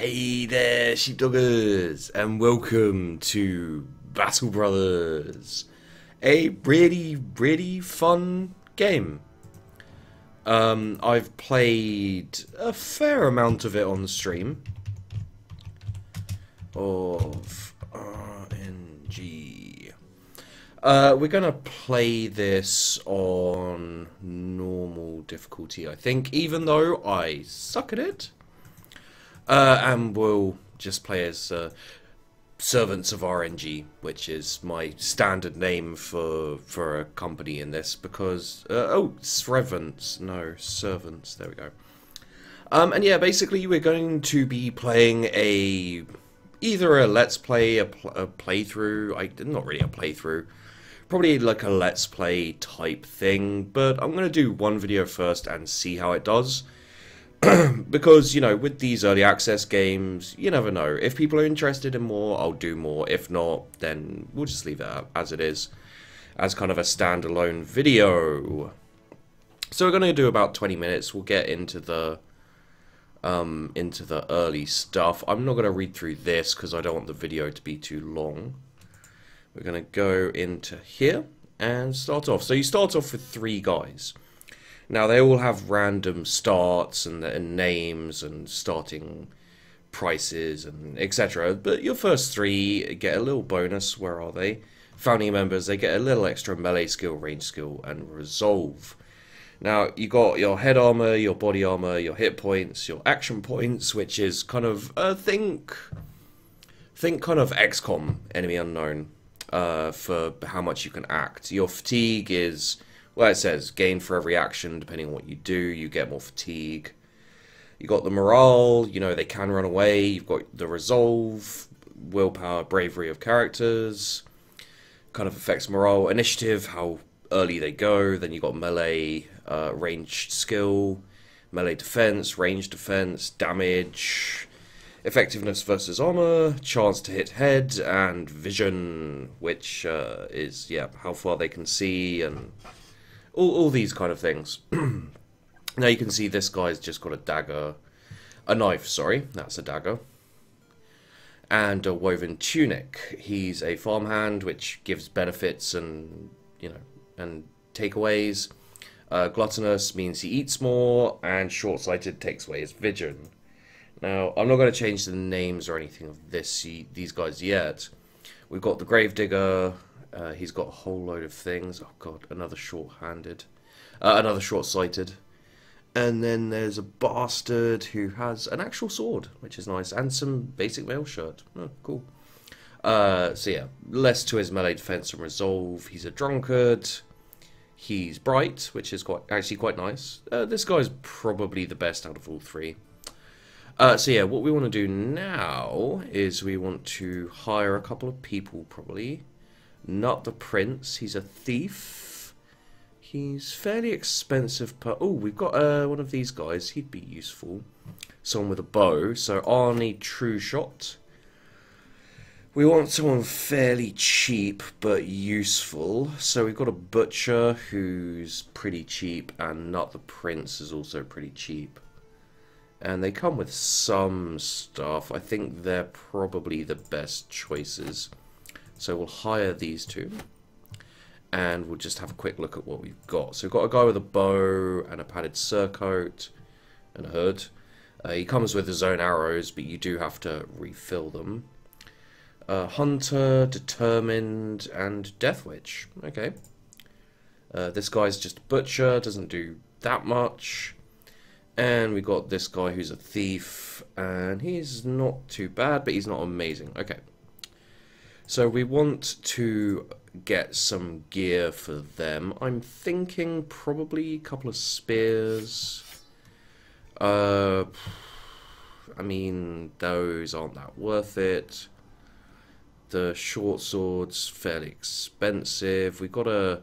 Hey there, sheepdoggers, and welcome to Battle Brothers, a really fun game. I've played a fair amount of it on the stream of RNG. We're gonna play this on normal difficulty, I think, even though I suck at it. And we'll just play as Servants of RNG, which is my standard name for a company in this, because servants, there we go. And yeah, basically we're going to be playing either a let's play, a playthrough. Not really a playthrough, probably like a let's play type thing. But I'm gonna do one video first and see how it does. Because, you know, with these early access games, you never know. If people are interested in more, I'll do more. If not, then we'll just leave it as it is, as kind of a standalone video. So we're going to do about 20 minutes. We'll get into the early stuff. I'm not going to read through this because I don't want the video to be too long. We're going to go into here and start off. So you start off with 3 guys. Now, they all have random starts and names and starting prices and etc. But your first 3 get a little bonus. Where are they? Founding members, they get a little extra melee skill, range skill, and resolve. Now, you got your head armor, your body armor, your hit points, your action points, which is kind of, think kind of XCOM, Enemy Unknown, for how much you can act. Your fatigue is... well, it says gain for every action, depending on what you do, you get more fatigue. You got the morale, you know, they can run away. You've got the resolve, willpower, bravery of characters, kind of affects morale. Initiative, how early they go. Then you got melee, ranged skill, melee defense, ranged defense, damage, effectiveness versus armor, chance to hit head, and vision, which is, yeah, how far they can see, and all these kind of things. Now you can see this guy's just got a dagger, a knife, sorry, that's a dagger, and a woven tunic. He's a farmhand, which gives benefits and, you know, and takeaways. Gluttonous means he eats more, and short-sighted takes away his vision. Now, I'm not going to change the names or anything of these guys yet. We've got the gravedigger. He's got a whole load of things. Oh god, another short-handed, another short-sighted, and then there's a bastard who has an actual sword, which is nice, and some basic mail shirt. Oh, cool. So yeah, less to his melee defense and resolve. He's a drunkard. He's bright, which is actually quite nice. This guy's probably the best out of all 3. So yeah, what we want to do now is we want to hire a couple of people, probably. Not the prince, he's a thief. He's fairly expensive per... oh, we've got one of these guys, he'd be useful. Someone with a bow, so Arnie True Shot. We want someone fairly cheap, but useful. So we've got a butcher who's pretty cheap, and Not the Prince is also pretty cheap. And they come with some stuff. I think they're probably the best choices. So we'll hire these 2, and we'll just have a quick look at what we've got. So we've got a guy with a bow and a padded surcoat and a hood. He comes with his own arrows, but you do have to refill them. Hunter, determined, and death witch. Okay. This guy's just a butcher, doesn't do that much. And we got this guy who's a thief, and he's not too bad, but he's not amazing. Okay. So we want to get some gear for them. I'm thinking probably a couple of spears. I mean, those aren't that worth it. The short sword's fairly expensive. We've got a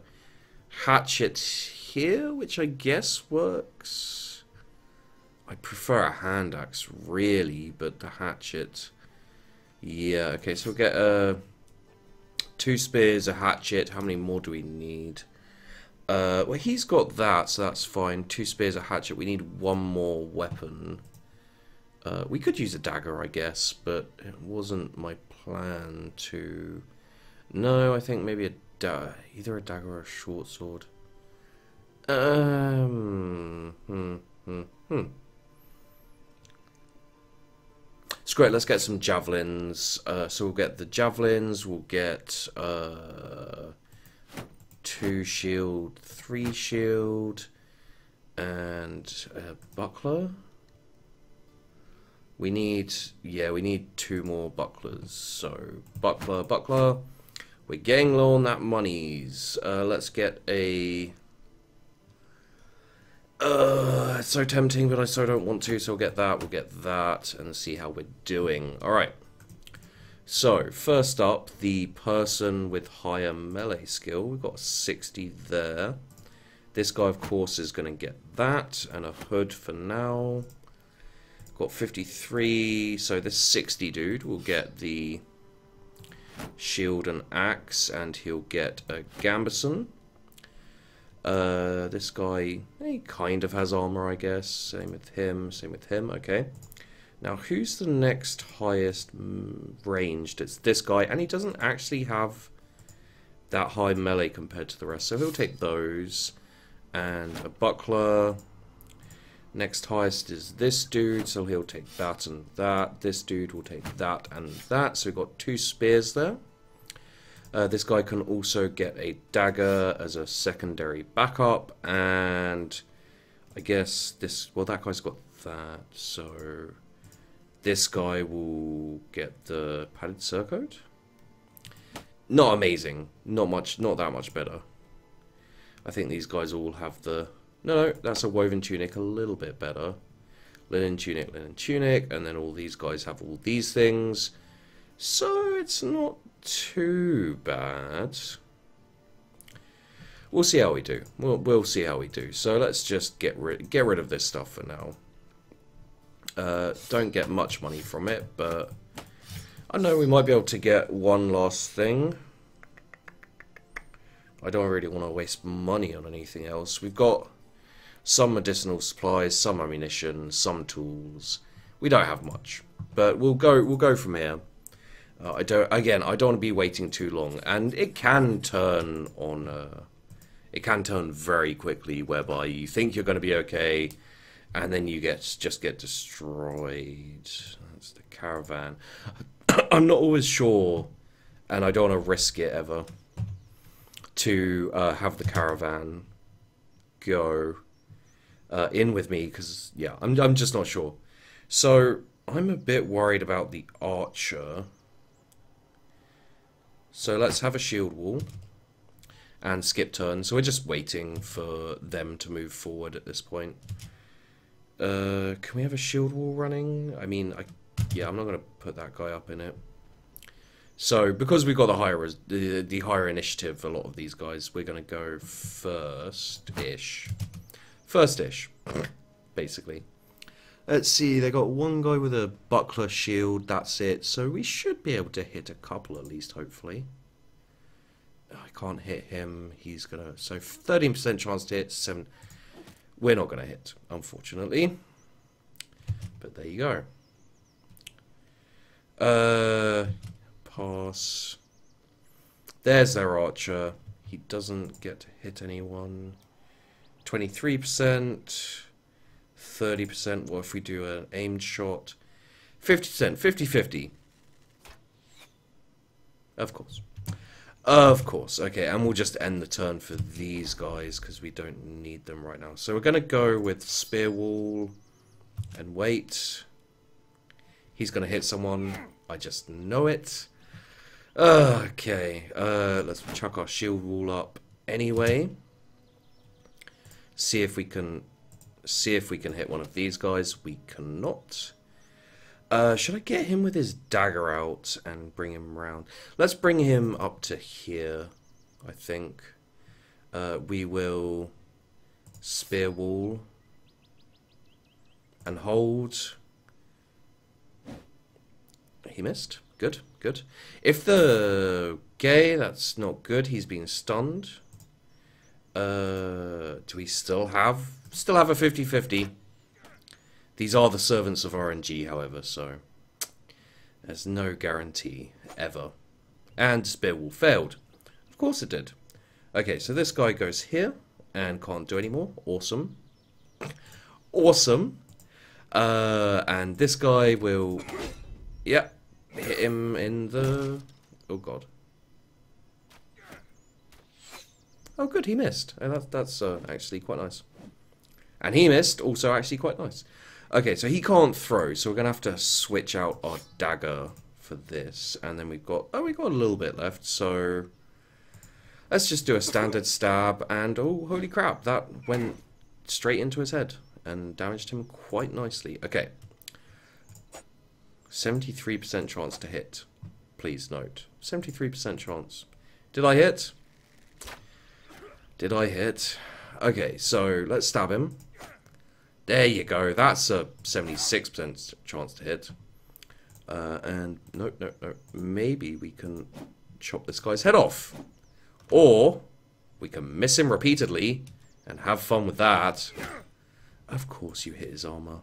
hatchet here, which I guess works. I prefer a hand axe, really, but the hatchet... yeah, okay, so we'll get 2 spears, a hatchet. How many more do we need? Well, he's got that, so that's fine. 2 spears, a hatchet. We need 1 more weapon. We could use a dagger, I guess, but it wasn't my plan to... No, I think maybe either a dagger or a short sword. It's great, let's get some javelins. So we'll get the javelins, we'll get 2 shield, 3 shield, and a buckler. We need 2 more bucklers. So buckler. We're getting low on that monies. Let's get a... it's so tempting, but I so don't want to, so we'll get that, and see how we're doing. Alright. So, first up, the person with higher melee skill. We've got 60 there. This guy, of course, is going to get that, and a hood for now. Got 53, so this 60 dude will get the shield and axe, and he'll get a gambeson. This guy, he kind of has armor, I guess. Same with him, okay. Now, who's the next highest ranged? It's this guy, and he doesn't actually have that high melee compared to the rest, so he'll take those. And a buckler. Next highest is this dude, so he'll take that and that. This dude will take that and that, so we've got 2 spears there. This guy can also get a dagger as a secondary backup, and I guess this... Well, that guy's got that, so this guy will get the padded surcoat. Not amazing. Not that much better. I think these guys all have the... No, that's a woven tunic, a little bit better. Linen tunic, and then all these guys have all these things. So it's not too bad. We'll see how we do. We'll see how we do. So let's just get rid of this stuff for now. Don't get much money from it, but I know we might be able to get one last thing. I don't really want to waste money on anything else. We've got some medicinal supplies, some ammunition, some tools. We don't have much, but we'll go from here. I don't want to be waiting too long, and it can turn on. It can turn very quickly, whereby you think you're going to be okay, and then you just get destroyed. That's the caravan. I'm not always sure, and I don't want to risk it ever, to have the caravan go in with me, because yeah, I'm just not sure. So I'm a bit worried about the archer. So let's have a shield wall and skip turn. So we're just waiting for them to move forward at this point. Can we have a shield wall running? I mean, yeah, I'm not going to put that guy up in it. So because we've got the higher initiative for a lot of these guys, we're going to go first-ish. First-ish, basically. Let's see, they got one guy with a buckler shield, that's it. So we should be able to hit a couple at least, hopefully. I can't hit him, he's gonna... So 13% chance to hit, 7... We're not gonna hit, unfortunately. But there you go. Pass. There's their archer. He doesn't get to hit anyone. 23%. 30%, what if we do an aimed shot? 50%, 50-50. Of course. Of course. Okay, and we'll just end the turn for these guys because we don't need them right now. So we're going to go with spear wall and wait. He's going to hit someone. I just know it. Okay, let's chuck our shield wall up anyway. See if we can hit one of these guys. We cannot. Should I get him with his dagger out and bring him round? Let's bring him up to here, I think. We will spear wall and hold. He missed. Good, good. If the gay, that's not good. He's been stunned. Do we still have a 50-50? These are the servants of RNG, however, so there's no guarantee ever. And Spear Wall failed. Of course it did. Okay, so this guy goes here and can't do anymore. Awesome. Awesome. And this guy will, hit him in the... Oh, God. Oh, good, he missed. And that's actually quite nice. And he missed, also actually quite nice. Okay, so he can't throw, so we're going to have to switch out our dagger for this. And then we've got... Oh, we've got a little bit left, so... Let's just do a standard stab, and oh, holy crap, that went straight into his head and damaged him quite nicely. Okay. 73% chance to hit. Please note. 73% chance. Did I hit? Did I hit? Okay, so let's stab him. There you go. That's a 76% chance to hit. And nope. Maybe we can chop this guy's head off. Or we can miss him repeatedly and have fun with that. Of course you hit his armor.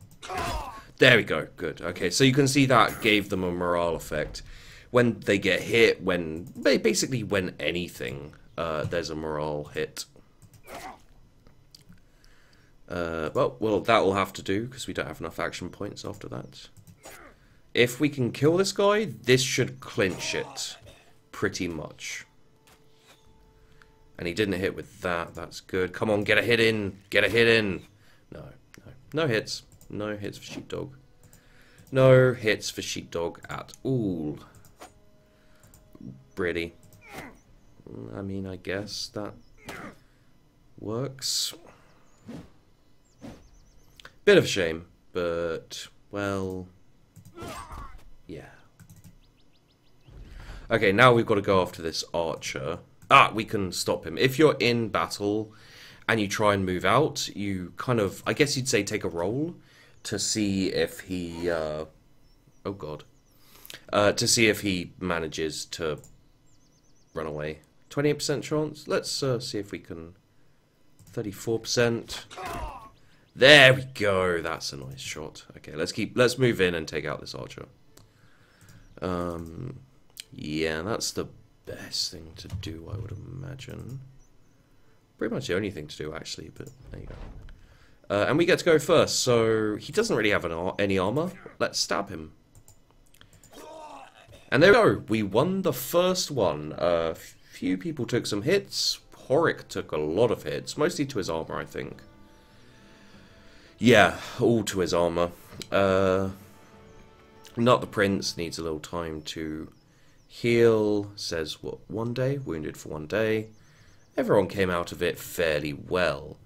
There we go. Good. Okay, so you can see that gave them a morale effect. When they get hit, basically when anything, there's a morale hit. Well, that will have to do because we don't have enough action points after that. If we can kill this guy, this should clinch it pretty much. And he didn't hit with that. That's good. Come on, get a hit in. Get a hit in. No hits. No hits for Sheepdog. No hits for Sheepdog at all. Pretty. I mean, I guess that works. Bit of a shame, but, well, yeah. Okay, now we've got to go after this archer. We can stop him. If you're in battle and you try and move out, you kind of, I guess you'd say, take a roll to see if he, oh god, to see if he manages to run away. 28% chance. Let's see if we can. 34%. There we go. That's a nice shot. Okay, let's move in and take out this archer. Yeah, that's the best thing to do, I would imagine. Pretty much the only thing to do, actually, but there you go. And we get to go first, so he doesn't really have any armor. Let's stab him. And there we go. We won the first one. Few people took some hits. Horik took a lot of hits, mostly to his armor, I think. Yeah, all to his armor. Not the Prince needs a little time to heal. Says, what, 1 day? Wounded for 1 day. Everyone came out of it fairly well.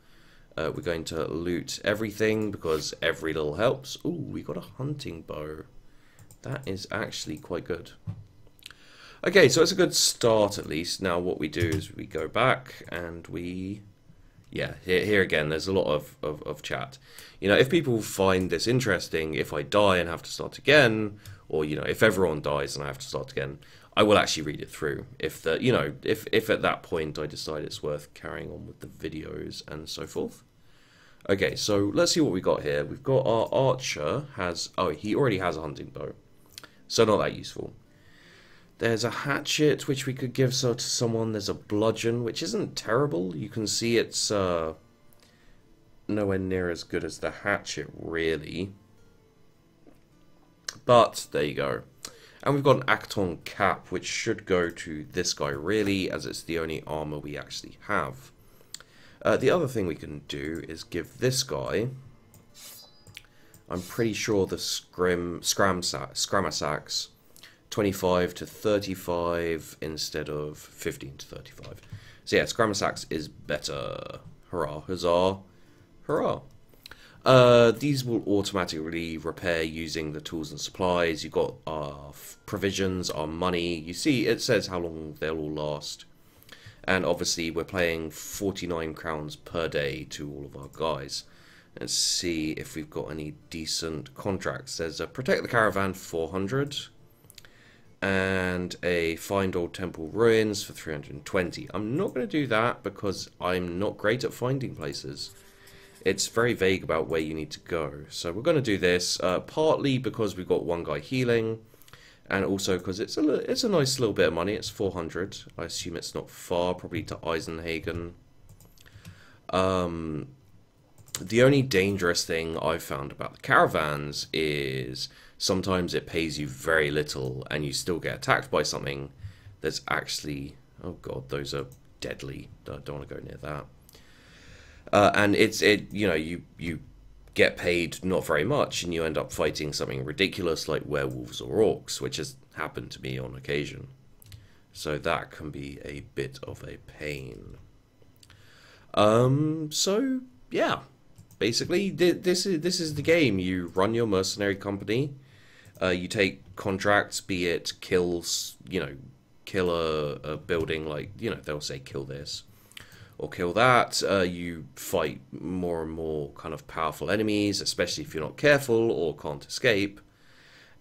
We're going to loot everything because every little helps. Ooh, we got a hunting bow. That is actually quite good. Okay, so it's a good start at least. Now what we do is we go back and we... Yeah, here again, there's a lot of chat. You know, if people find this interesting, if I die and have to start again, or, you know, if everyone dies and I have to start again, I will actually read it through. If the, you know, if at that point I decide it's worth carrying on with the videos and so forth. Okay, so let's see what we got here. We've got our archer has... Oh, he already has a hunting bow. So not that useful. There's a hatchet, which we could give to someone. There's a bludgeon, which isn't terrible. You can see it's nowhere near as good as the hatchet, really. But there you go. And we've got an Acton cap, which should go to this guy, really, as it's the only armor we actually have. The other thing we can do is give this guy... I'm pretty sure the Scrammer Sacks... 25 to 35 instead of 15 to 35. So yeah, Scrammer Sacks is better. Hurrah, huzzah, hurrah. These will automatically repair using the tools and supplies. You've got our provisions, our money. You see, it says how long they'll all last. And obviously, we're paying 49 crowns per day to all of our guys. Let's see if we've got any decent contracts. There's a Protect the Caravan 400. And a Find Old Temple Ruins for 320. I'm not going to do that because I'm not great at finding places. it's very vague about where you need to go. So we're going to do this partly because we've got one guy healing, and also because it's a nice little bit of money. It's 400. I assume it's not far, probably to Eisenhagen. The only dangerous thing I've found about the caravans is sometimes it pays you very little and you still get attacked by something that's actually, oh god, those are deadly. Don't want to go near that. And you get paid not very much and you end up fighting something ridiculous like werewolves or orcs, which has happened to me on occasion. So that can be a bit of a pain. So yeah, basically this is the game. You run your mercenary company, you take contracts, be it kills, kill a building, like, they'll say kill this or kill that. You fight more and more kind of powerful enemies, especially if you're not careful or can't escape,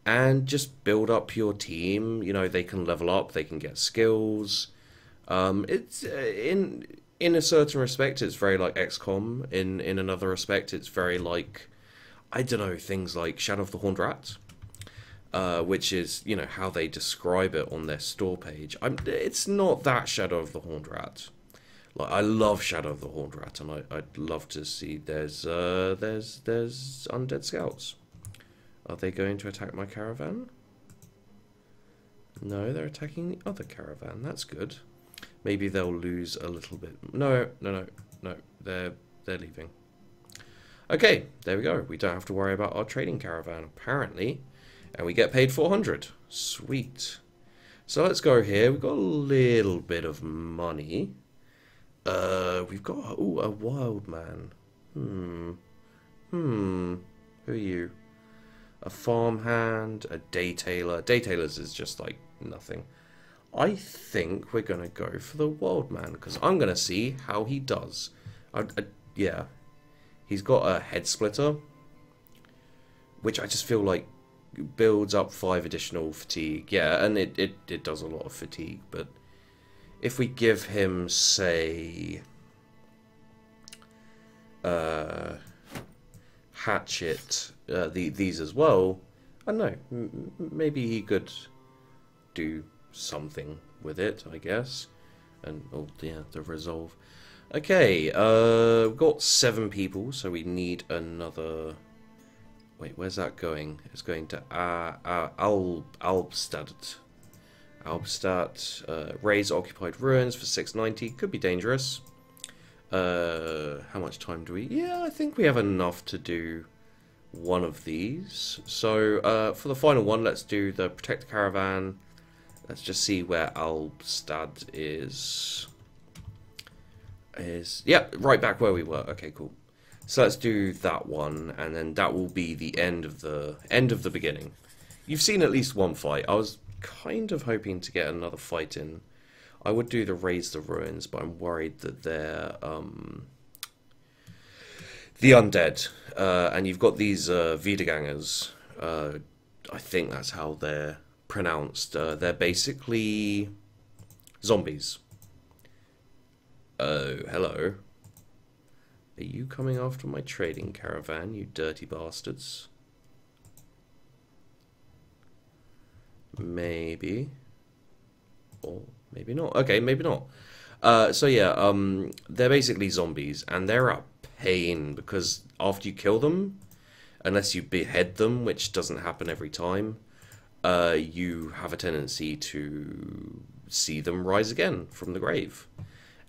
and just build up your team. They can level up, they can get skills. It's in a certain respect, it's very like XCOM. In another respect, it's very like, I don't know, things like Shadow of the Horned Rat, which is, how they describe it on their store page. It's not that Shadow of the Horned Rat. Like, I love Shadow of the Horned Rat, and I'd love to see there's undead scouts. Are they going to attack my caravan? No, they're attacking the other caravan. That's good. Maybe they'll lose a little bit. No. They're leaving. Okay, there we go. We don't have to worry about our trading caravan, apparently. And we get paid 400. Sweet. So let's go here. We've got a little bit of money. We've got, a wild man. Who are you? A farmhand, a day tailor. Day tailors is just like nothing. I think we're going to go for the wild man, because I'm going to see how he does. Yeah. He's got a head splitter, which I just feel like builds up 5 additional fatigue. Yeah, and it does a lot of fatigue, but if we give him, say, hatchet, these as well, I don't know, maybe he could do something with it, I guess. And oh yeah, the resolve. Okay, we've got 7 people, so we need another. Wait, where's that going? It's going to Albstadt. Raise occupied ruins for 690. Could be dangerous. How much time do we? Yeah, I think we have enough to do one of these. So for the final one, let's do the protect the caravan. Let's just see where Albstadt is. Yeah, right back where we were. Okay, cool. So let's do that one, and then that will be the end of the beginning. You've seen at least one fight. I was kind of hoping to get another fight in. I would do the raise the ruins, but I'm worried that they're the undead, and you've got these Wiedergangers. I think that's how they're pronounced. They're basically zombies. Oh, hello. Are you coming after my trading caravan, you dirty bastards? Maybe. Or maybe not. Okay, maybe not. So yeah, they're basically zombies, and they're a pain, because after you kill them, unless you behead them, which doesn't happen every time, you have a tendency to see them rise again from the grave.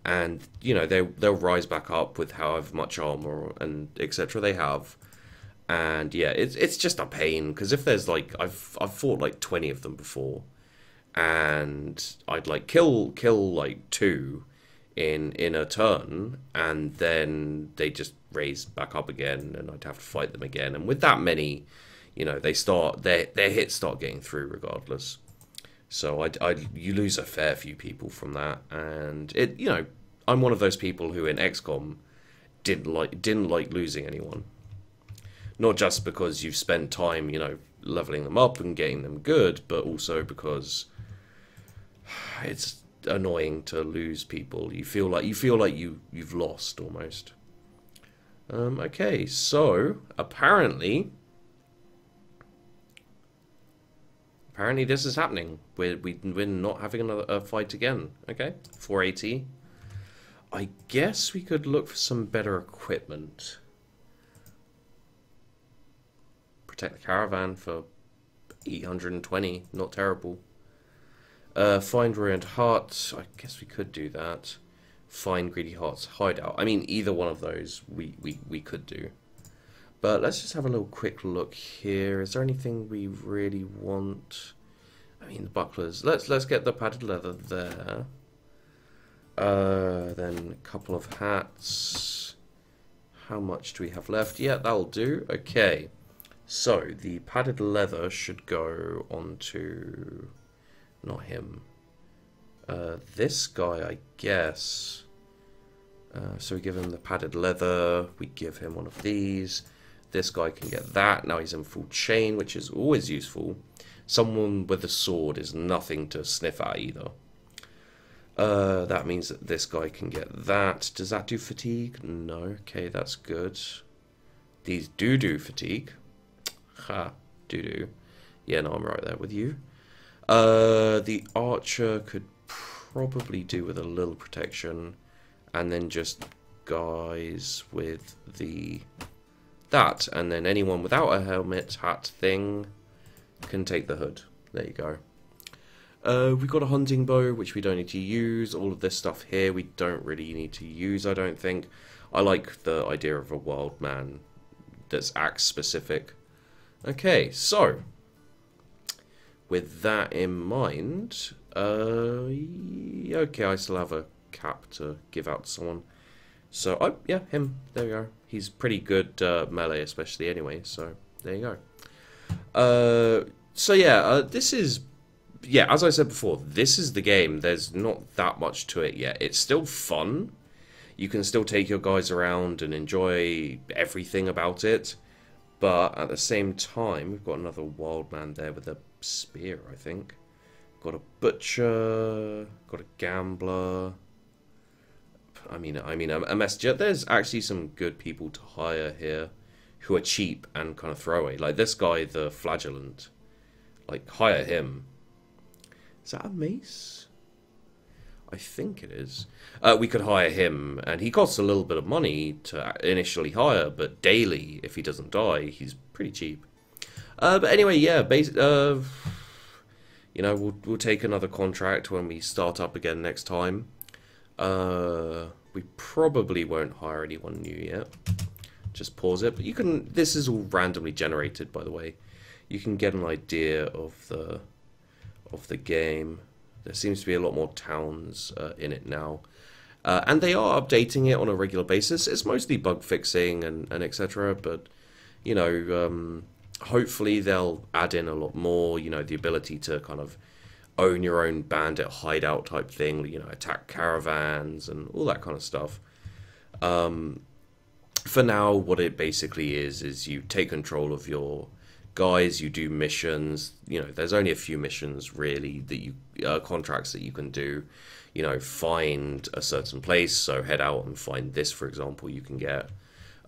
And, they'll rise back up with however much armor and etc. they have. And yeah, it's just a pain, because if there's like, I've fought like 20 of them before, and I'd like kill like 2 in a turn, and then they just raise back up again, and I'd have to fight them again. And with that many, they start their hits start getting through regardless. So you lose a fair few people from that, and I'm one of those people who in XCOM didn't like losing anyone. Not just because you've spent time, leveling them up and getting them good, but also because it's annoying to lose people. You feel like you've lost almost. Okay, so apparently this is happening. We're not having another fight again. Okay, 480. I guess we could look for some better equipment. Protect the caravan for 820. Not terrible. Find ruined hearts. I guess we could do that. Find greedy hearts hideout. I mean, either one of those we could do. But let's just have a little quick look here. Is there anything we really want? I mean, the bucklers. Let's get the padded leather there. Then a couple of hats. How much do we have left? Yeah, that'll do. Okay. So the padded leather should go onto not him. This guy, I guess. So we give him the padded leather. We give him one of these. This guy can get that. Now he's in full chain, which is always useful. Someone with a sword is nothing to sniff at either. That means that this guy can get that. Does that do fatigue? No. Okay, that's good. These do fatigue. Ha, do. Yeah, no, I'm right there with you. The archer could probably do with a little protection. And then just guys with that. And then anyone without a helmet, hat thing can take the hood. There you go. We've got a hunting bow, which we don't need to use. All of this stuff here we don't really need to use, I don't think. I like the idea of a wild man that's axe specific. Okay, so with that in mind, okay, I still have a cap to give out to someone. So, oh, yeah, him. There we go. He's pretty good melee, especially anyway, so there you go. So yeah, this is... Yeah, as I said before, this is the game. There's not that much to it yet. It's still fun. You can still take your guys around and enjoy everything about it. But at the same time, we've got another wild man there with a spear, I think. Got a butcher, got a gambler. I mean, a messenger. There's actually some good people to hire here who are cheap and kind of throwaway. Like this guy, the flagellant. Like, hire him. Is that a mace? I think it is. We could hire him, and he costs a little bit of money to initially hire, but daily, if he doesn't die, he's pretty cheap. But anyway, yeah, you know, we'll take another contract when we start up again next time. We probably won't hire anyone new yet. Just pause it, but you can. This is all randomly generated, by the way. You can get an idea of the game. There seems to be a lot more towns in it now, and they are updating it on a regular basis. It's mostly bug fixing and etc. But you know, hopefully they'll add in a lot more. You know, the ability to kind of own your own bandit hideout type thing. You know, attack caravans and all that kind of stuff. For now, what it basically is you take control of your guys, you do missions. You know, there's only a few missions really that you contracts that you can do. You know, find a certain place, so head out and find this, for example. You can get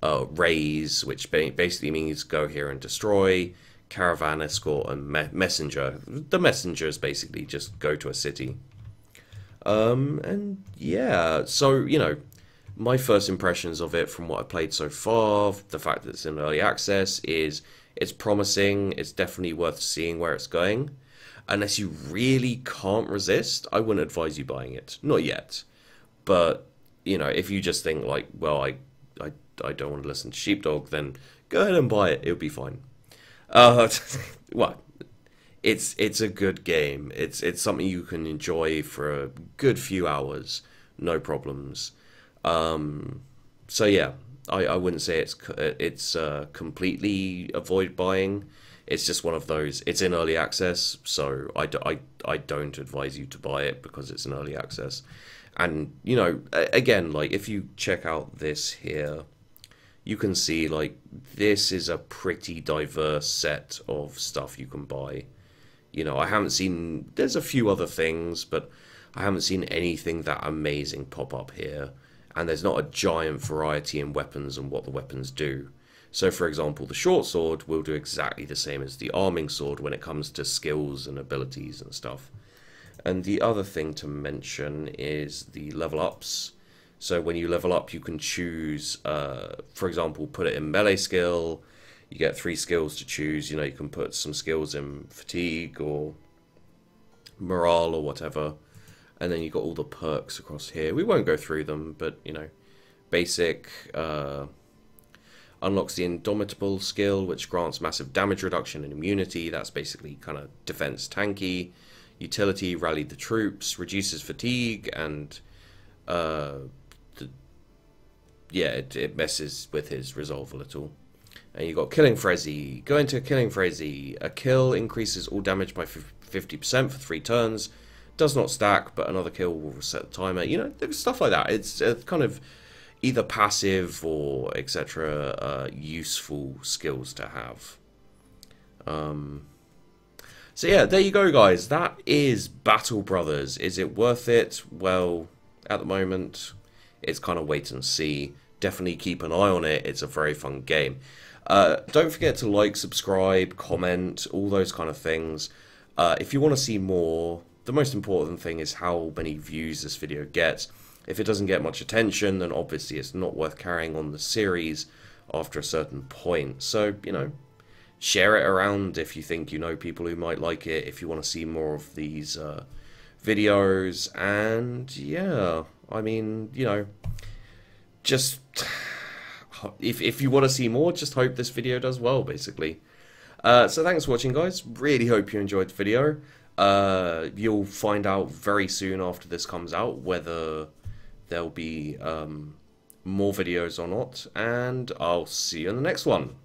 raise, which basically means go here and destroy. Caravan escort and messenger. The messenger is basically just go to a city. And yeah, so you know, my first impressions of it from what I played so far, the fact that it's in early access, is it's promising. It's definitely worth seeing where it's going. Unless you really can't resist, I wouldn't advise you buying it. Not yet. But, you know, if you just think like, well, I don't want to listen to Sheepdog, then go ahead and buy it. It'll be fine. Well, it's a good game. It's something you can enjoy for a good few hours. No problems. So yeah. I wouldn't say it's completely avoid buying. It's just one of those. It's in early access, so I don't advise you to buy it because it's in early access. And you know, again, like if you check out this here, you can see like this is a pretty diverse set of stuff you can buy. You know, I haven't seen. There's a few other things, but I haven't seen anything that amazing pop up here. and there's not a giant variety in weapons and what the weapons do. So for example, the short sword will do exactly the same as the arming sword when it comes to skills and abilities and stuff. And the other thing to mention is the level ups. So when you level up, you can choose, for example, put it in melee skill. You get 3 skills to choose. You know, you can put some skills in fatigue or morale or whatever. And then you've got all the perks across here. We won't go through them, but, you know, basic unlocks the Indomitable skill, which grants massive damage reduction and immunity. That's basically kind of defense tanky. Utility, rally the troops, reduces fatigue, and it messes with his resolve a little. And you got Killing Frenzy. Go into Killing Frenzy. A kill increases all damage by 50% for 3 turns. Does not stack, but another kill will reset the timer. You know, there's stuff like that. It's kind of either passive or etc. Useful skills to have. So yeah, there you go, guys. That is Battle Brothers. Is it worth it? Well, at the moment, it's kind of wait and see. Definitely keep an eye on it. It's a very fun game. Don't forget to like, subscribe, comment, all those kind of things. If you want to see more, the most important thing is how many views this video gets. If it doesn't get much attention, then obviously it's not worth carrying on the series after a certain point. So, you know, share it around if you think you know people who might like it, if you want to see more of these videos. And yeah, I mean, you know, just if you want to see more, just hope this video does well, basically. So thanks for watching, guys. Really hope you enjoyed the video. You'll find out very soon after this comes out whether there'll be more videos or not, and I'll see you in the next one.